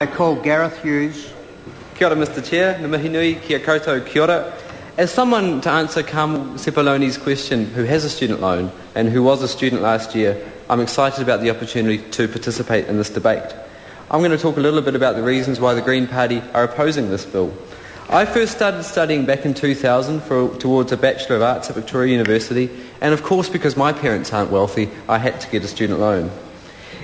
I call Gareth Hughes. Kia ora, Mr Chair. Na mihi nui, kia koutou, kia ora. As someone to answer Carmel Sepuloni's question, who has a student loan and who was a student last year, I'm excited about the opportunity to participate in this debate. I'm going to talk a little bit about the reasons why the Green Party are opposing this bill. I first started studying back in 2000 towards a Bachelor of Arts at Victoria University, and of course because my parents aren't wealthy, I had to get a student loan.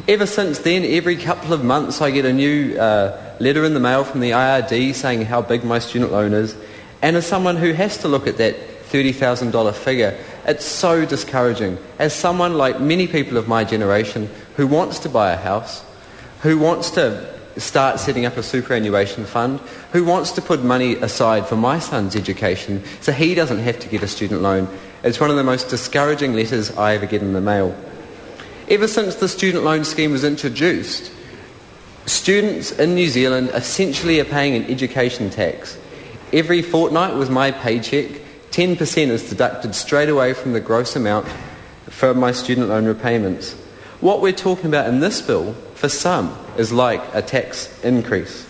Ever since then, every couple of months I get a new letter in the mail from the IRD saying how big my student loan is, and as someone who has to look at that $30,000 figure, it's so discouraging. As someone like many people of my generation who wants to buy a house, who wants to start setting up a superannuation fund, who wants to put money aside for my son's education so he doesn't have to get a student loan, it's one of the most discouraging letters I ever get in the mail. Ever since the student loan scheme was introduced, students in New Zealand essentially are paying an education tax. Every fortnight with my paycheck, 10% is deducted straight away from the gross amount for my student loan repayments. What we're talking about in this bill, for some, is like a tax increase.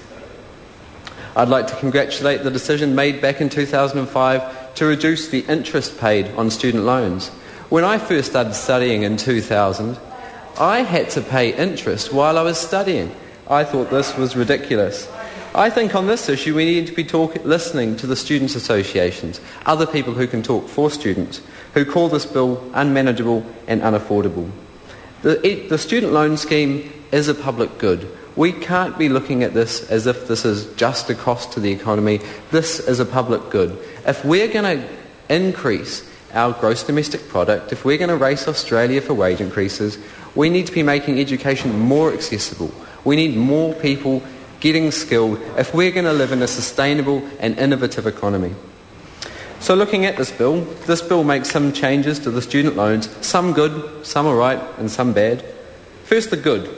I'd like to congratulate the decision made back in 2005 to reduce the interest paid on student loans. When I first started studying in 2000, I had to pay interest while I was studying. I thought this was ridiculous. I think on this issue we need to be listening to the students' associations, other people who can talk for students, who call this bill unmanageable and unaffordable. The student loan scheme is a public good. We can't be looking at this as if this is just a cost to the economy. This is a public good. If we're going to increase our gross domestic product, if we're going to race Australia for wage increases, we need to be making education more accessible. We need more people getting skilled if we're going to live in a sustainable and innovative economy. So looking at this bill makes some changes to the student loans, some good, some alright and some bad. First, the good.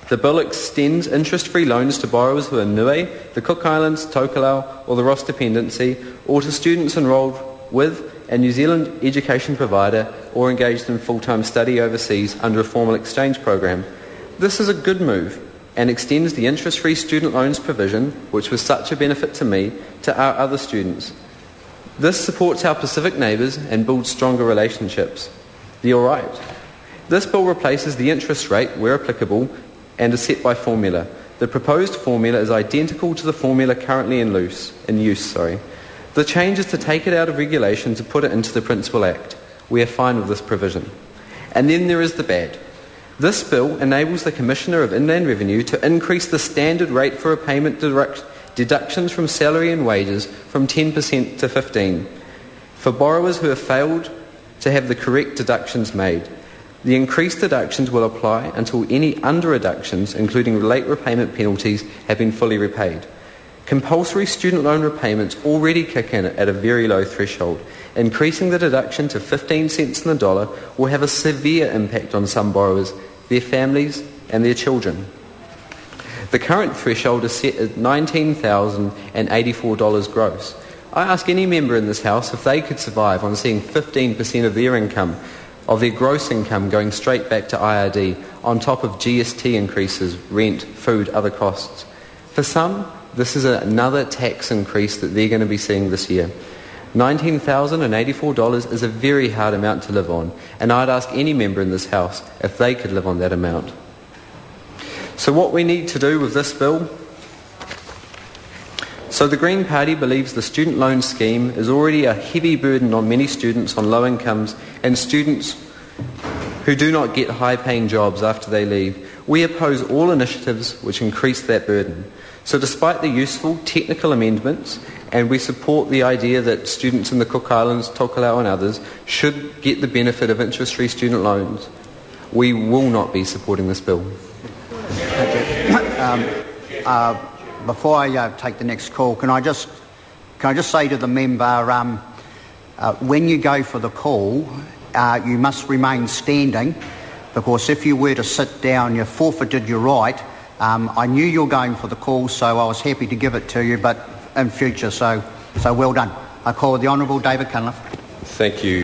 The bill extends interest-free loans to borrowers who are Niue, the Cook Islands, Tokelau or the Ross Dependency, or to students enrolled with a New Zealand education provider or engaged in full-time study overseas under a formal exchange program. This is a good move and extends the interest-free student loans provision, which was such a benefit to me, to our other students. This supports our Pacific neighbours and builds stronger relationships. The alright. This bill replaces the interest rate, where applicable, and is set by formula. The proposed formula is identical to the formula currently in use. The change is to take it out of regulation to put it into the Principal Act. We are fine with this provision. And then there is the bad. This bill enables the Commissioner of Inland Revenue to increase the standard rate for repayment deductions from salary and wages from 10% to 15% for borrowers who have failed to have the correct deductions made. The increased deductions will apply until any under-reductions, including late repayment penalties, have been fully repaid. Compulsory student loan repayments already kick in at a very low threshold. Increasing the deduction to 15 cents on the dollar will have a severe impact on some borrowers, their families and their children. The current threshold is set at $19,084 gross. I ask any member in this House if they could survive on seeing 15% of their income, of their gross income, going straight back to IRD on top of GST increases, rent, food, other costs. For some, this is another tax increase that they're going to be seeing this year. $19,084 is a very hard amount to live on, and I'd ask any member in this House if they could live on that amount. So what we need to do with this bill... So the Green Party believes the student loan scheme is already a heavy burden on many students on low incomes and students who do not get high-paying jobs after they leave. We oppose all initiatives which increase that burden. So despite the useful technical amendments, and we support the idea that students in the Cook Islands, Tokelau and others should get the benefit of interest-free student loans, we will not be supporting this bill. Before I take the next call, can I just say to the member, when you go for the call, you must remain standing, because if you were to sit down, you forfeited your right. I knew you were going for the call, so I was happy to give it to you, but in future, so well done. I call the Honourable David Cunliffe. Thank you.